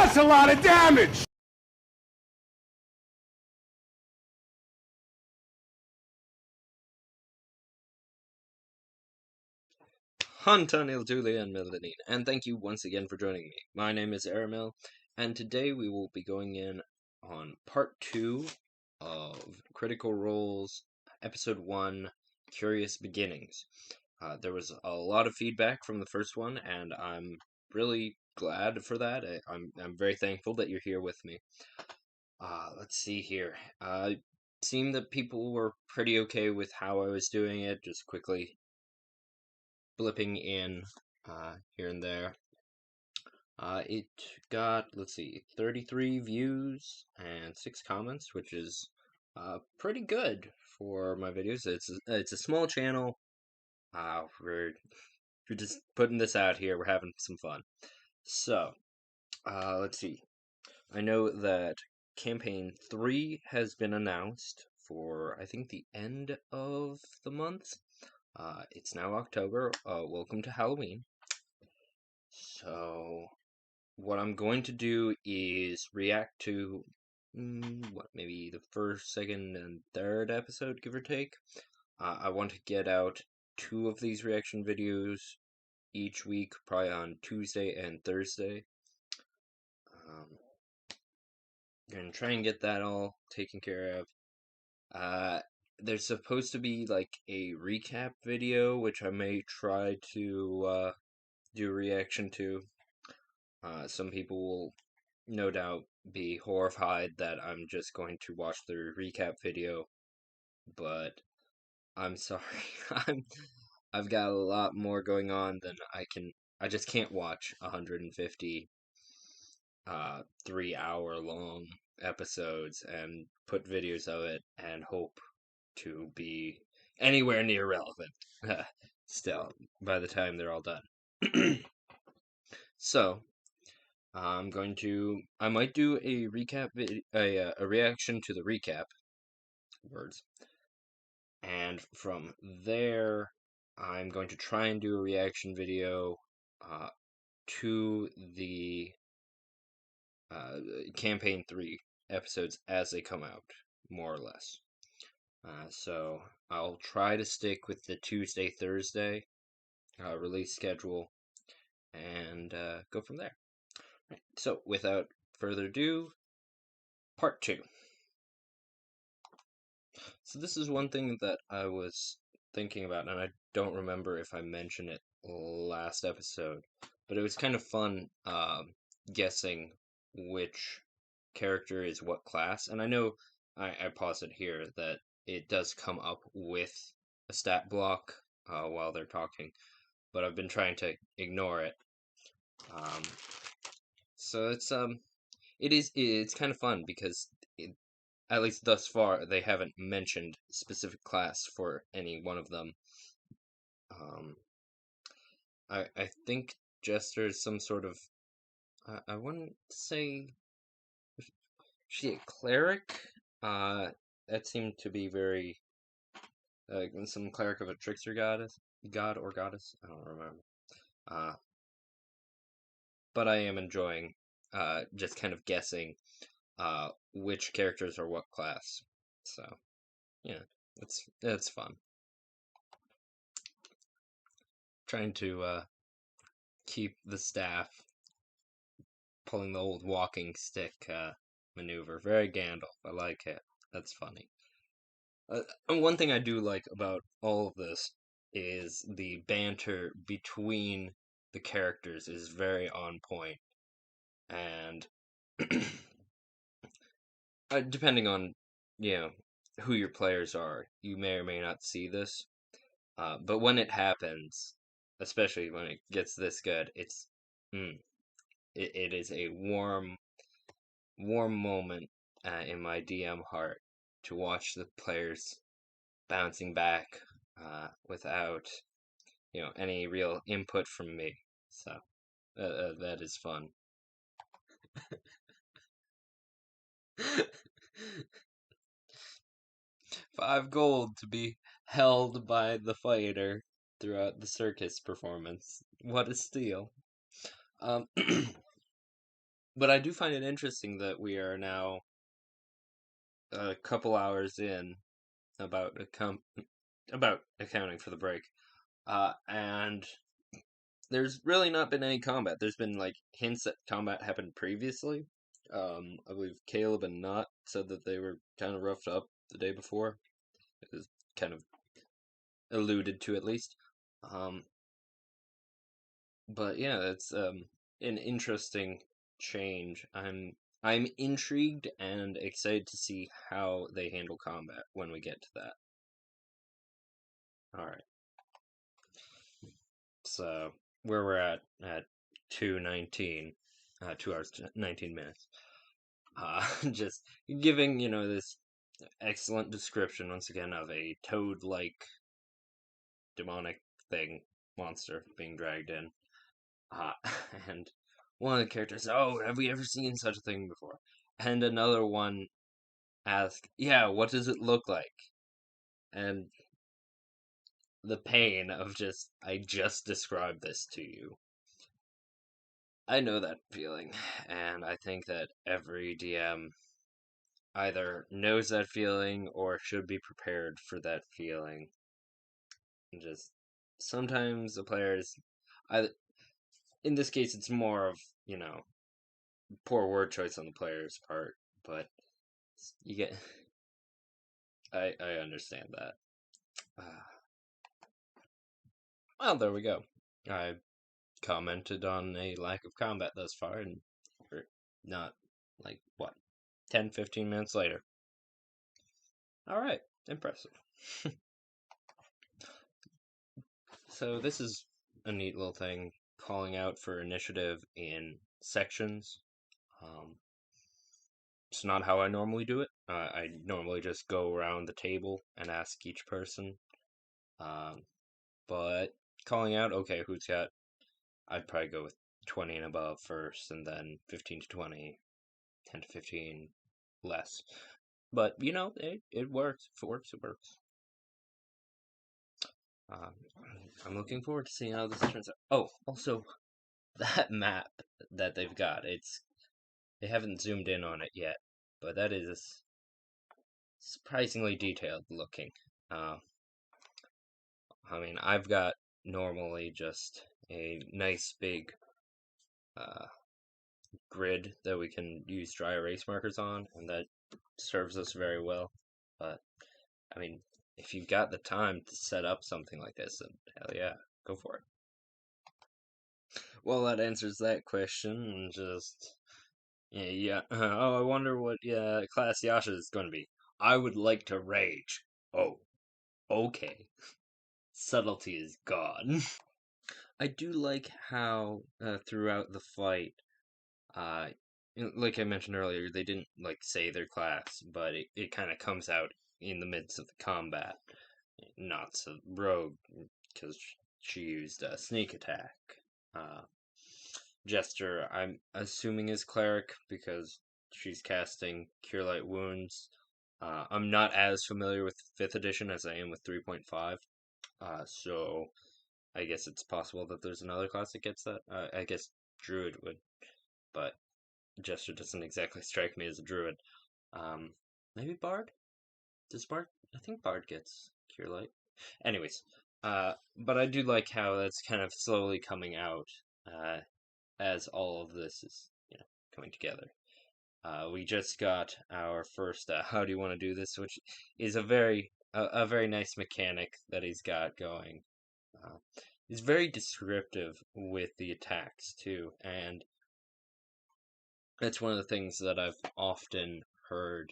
That's a lot of damage! Untitled Julia and Melanie, and thank you once again for joining me. My name is Aramil, and today we will be going in on part 2 of Critical Role's episode 1, Curious Beginnings. There was a lot of feedback from the first one, and I'm really glad for that. I'm very thankful that you're here with me. Let's see here. It seemed that people were pretty okay with how I was doing it, just quickly blipping in here and there. It got, let's see, 33 views and 6 comments, which is pretty good for my videos. It's a small channel. We're just putting this out here. We're having some fun. So, let's see. I know that campaign 3 has been announced for, I think, the end of the month. It's now October. Welcome to Halloween. So, what I'm going to do is react to, maybe the first, second, and third episode, give or take. I want to get out 2 of these reaction videos each week, probably on Tuesday and Thursday. Gonna try and get that all taken care of. There's supposed to be like a recap video, which I may try to do a reaction to. Some people will no doubt be horrified that I'm just going to watch the recap video, but I'm sorry. I've got a lot more going on than I just can't watch 150 3-hour long episodes and put videos of it and hope to be anywhere near relevant still by the time they're all done. So I might do a recap a reaction to the recap words, and from there I'm going to try and do a reaction video to the campaign 3 episodes as they come out, more or less. So I'll try to stick with the Tuesday, Thursday release schedule and go from there. Right, so without further ado, part 2. So this is one thing that I was thinking about, and I don't remember if I mentioned it last episode, but it was kind of fun guessing which character is what class. And I know I paused it here that it does come up with a stat block while they're talking, but I've been trying to ignore it. So it's kind of fun because at least thus far they haven't mentioned specific class for any one of them. I think Jester is some sort of, I wouldn't say she a cleric. That seemed to be very some cleric of a trickster god or goddess. I don't remember. But I am enjoying just kind of guessing which characters are what class. So yeah, it's fun. Trying to keep the staff, pulling the old walking stick maneuver. Very Gandalf. I like it. That's funny. And one thing I do like about all of this is the banter between the characters is very on point. And depending on, who your players are, you may or may not see this. But when it happens, especially when it gets this good, it is a warm moment in my DM heart to watch the players bouncing back without, any real input from me. So that is fun. 5 gold to be held by the fighter throughout the circus performance. What a steal. But I do find it interesting that we are now a couple hours in about about accounting for the break, and there's really not been any combat. There's been like hints that combat happened previously. I believe Caleb and Not said that they were kind of roughed up the day before. It was kind of alluded to at least. Um, but yeah, it's an interesting change. I'm intrigued and excited to see how they handle combat when we get to that. All right. So where we're at 2:19, 2 hours 19 minutes. Just giving this excellent description once again of a toad-like demonic thing monster being dragged in. Uh, and one of the characters, oh, have we ever seen such a thing before? And another one asked, yeah, what does it look like? And the pain of I just described this to you. I know that feeling, and I think that every DM either knows that feeling or should be prepared for that feeling. Just sometimes the players, I in this case, it's more of poor word choice on the player's part, but you get. I understand that. Well, there we go. I commented on a lack of combat thus far, and we're not like what 10-15 minutes later. All right, impressive. So this is a neat little thing, calling out for initiative in sections. It's not how I normally do it. I normally just go around the table and ask each person. But calling out, okay, who's got? I'd probably go with 20 and above first, and then 15 to 20, 10 to 15 less. But it works. If it works, it works. I'm looking forward to seeing how this turns out. Oh, also, that map that they've got, they haven't zoomed in on it yet, but that is surprisingly detailed looking. I mean, I've got normally just a nice big grid that we can use dry erase markers on, and that serves us very well. But, I mean, if you've got the time to set up something like this, then hell yeah, go for it. Well, that answers that question. Just, yeah. Oh, I wonder what class Yasha is going to be. I would like to rage. Oh, okay. Subtlety is gone. I do like how throughout the fight, uh, like I mentioned earlier, they didn't say their class, but it kind of comes out in the midst of the combat. Not a rogue, because she used a sneak attack. Jester, I'm assuming is cleric because she's casting Cure Light Wounds. I'm not as familiar with 5th edition as I am with 3.5, so I guess it's possible that there's another class that gets that. I guess Druid would, but Jester doesn't exactly strike me as a Druid. Maybe Bard? Does Bard? I think Bard gets Cure Light. Anyways, but I do like how that's kind of slowly coming out as all of this is, coming together. We just got our first how do you want to do this, which is a very nice mechanic that he's got going. He's very descriptive with the attacks too, and that's one of the things that I've often heard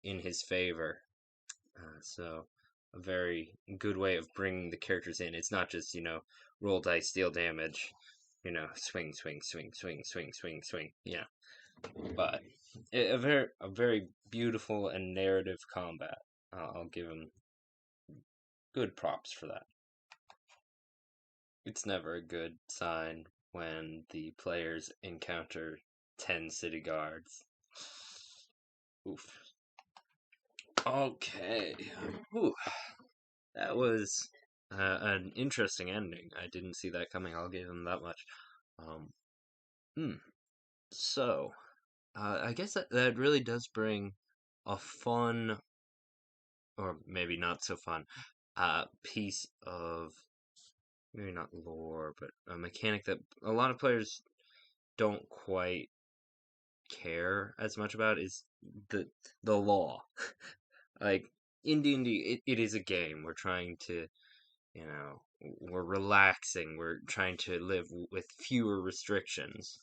in his favor. So a very good way of bringing the characters in. It's not just roll dice, deal damage, swing, swing, swing, swing, swing, swing, swing. But a very beautiful and narrative combat. I'll give him good props for that. It's never a good sign when the players encounter 10 city guards. Oof. Okay. Whew. That was an interesting ending. I didn't see that coming. I'll give him that much. So, I guess that really does bring a fun, or maybe not so fun, piece of, maybe not lore, but a mechanic that a lot of players don't quite care as much about is the the law. Like in D&D, it is a game. We're trying to, you know, we're relaxing. We're trying to live with fewer restrictions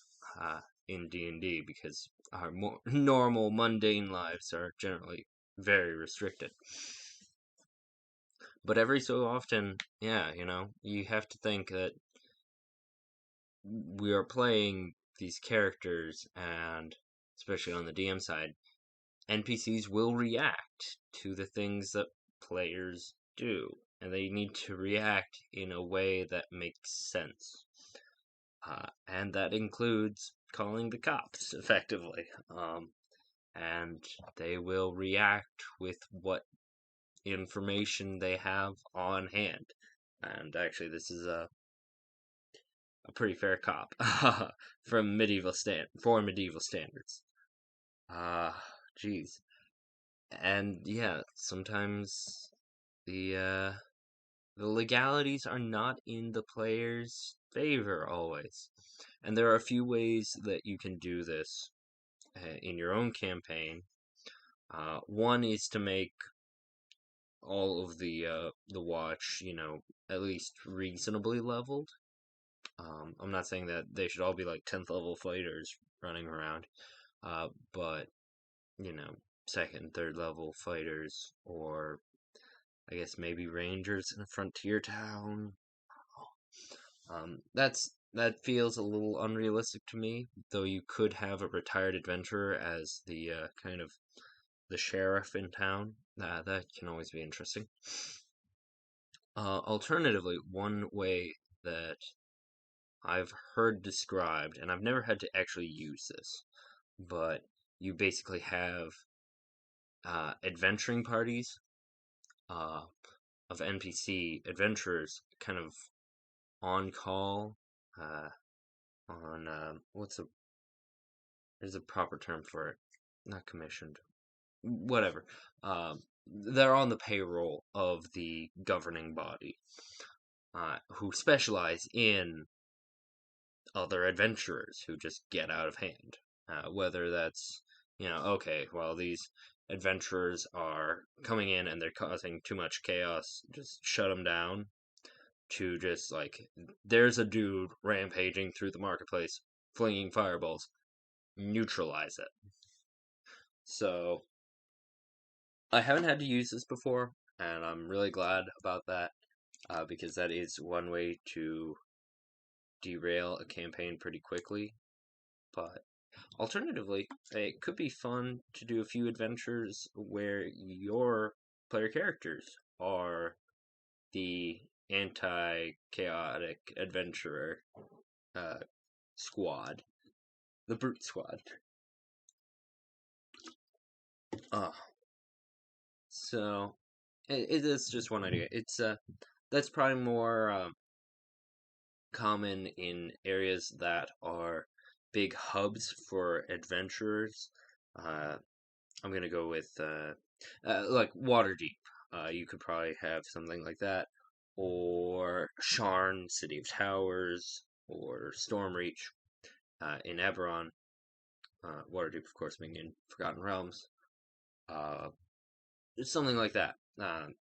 in D&D because our more normal, mundane lives are generally very restricted. But every so often, yeah, you have to think that we are playing these characters, and especially on the DM side, NPCs will react to the things that players do, and they need to react in a way that makes sense. And that includes calling the cops, effectively. And they will react with what information they have on hand. And actually, this is a pretty fair cop for medieval standards. Geez. And yeah, sometimes the the legalities are not in the player's favor always. And there are a few ways that you can do this in your own campaign. One is to make all of the watch, at least reasonably leveled. I'm not saying that they should all be like 10th level fighters running around, but you know, second, third level fighters, or I guess maybe rangers in a frontier town. That feels a little unrealistic to me, though you could have a retired adventurer as the kind of the sheriff in town. That can always be interesting. Alternatively, one way that I've heard described, and I've never had to actually use this, but you basically have adventuring parties uh, of NPC adventurers kind of on call, uh, on there's a proper term for it, not commissioned, whatever. They're on the payroll of the governing body, who specialize in other adventurers who just get out of hand. Whether that's, okay, well, these adventurers are coming in and they're causing too much chaos, just shut them down, to just like, there's a dude rampaging through the marketplace, flinging fireballs, neutralize it. So, I haven't had to use this before, and I'm really glad about that, because that is one way to derail a campaign pretty quickly. But alternatively, it could be fun to do a few adventures where your player characters are the anti-chaotic adventurer squad, the brute squad. So it is just one idea. It's that's probably more common in areas that are big hubs for adventurers. I'm gonna go with like Waterdeep. You could probably have something like that, or Sharn, City of Towers, or Stormreach in Eberron. Waterdeep, of course, being in Forgotten Realms. Uh, Something like that.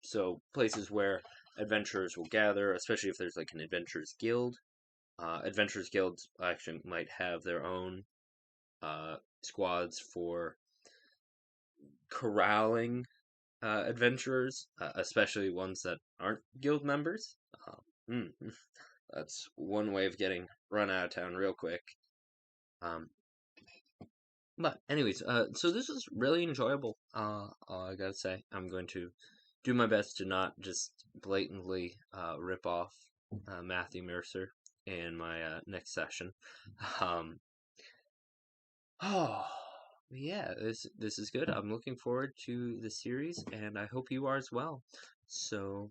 So places where adventurers will gather, especially if there's like an adventurers guild. Adventurers guilds actually might have their own squads for corralling adventurers, especially ones that aren't guild members. Mm, that's one way of getting run out of town real quick. But anyways, so this was really enjoyable. I gotta say, I'm going to do my best to not just blatantly rip off Matthew Mercer in my next session. Um, oh, yeah, this is good. I'm looking forward to the series, and I hope you are as well. So,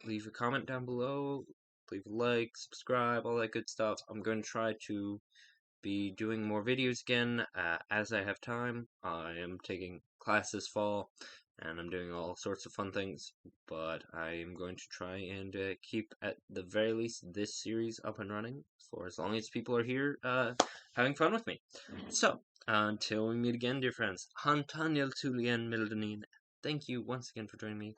leave a comment down below, leave a like, subscribe, all that good stuff. I'm going to try to be doing more videos again as I have time. I am taking class this fall, and I'm doing all sorts of fun things, but I am going to try and keep, at the very least, this series up and running for as long as people are here having fun with me. So, until we meet again, dear friends, Untitled Chapter. Thank you once again for joining me,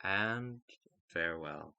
and farewell.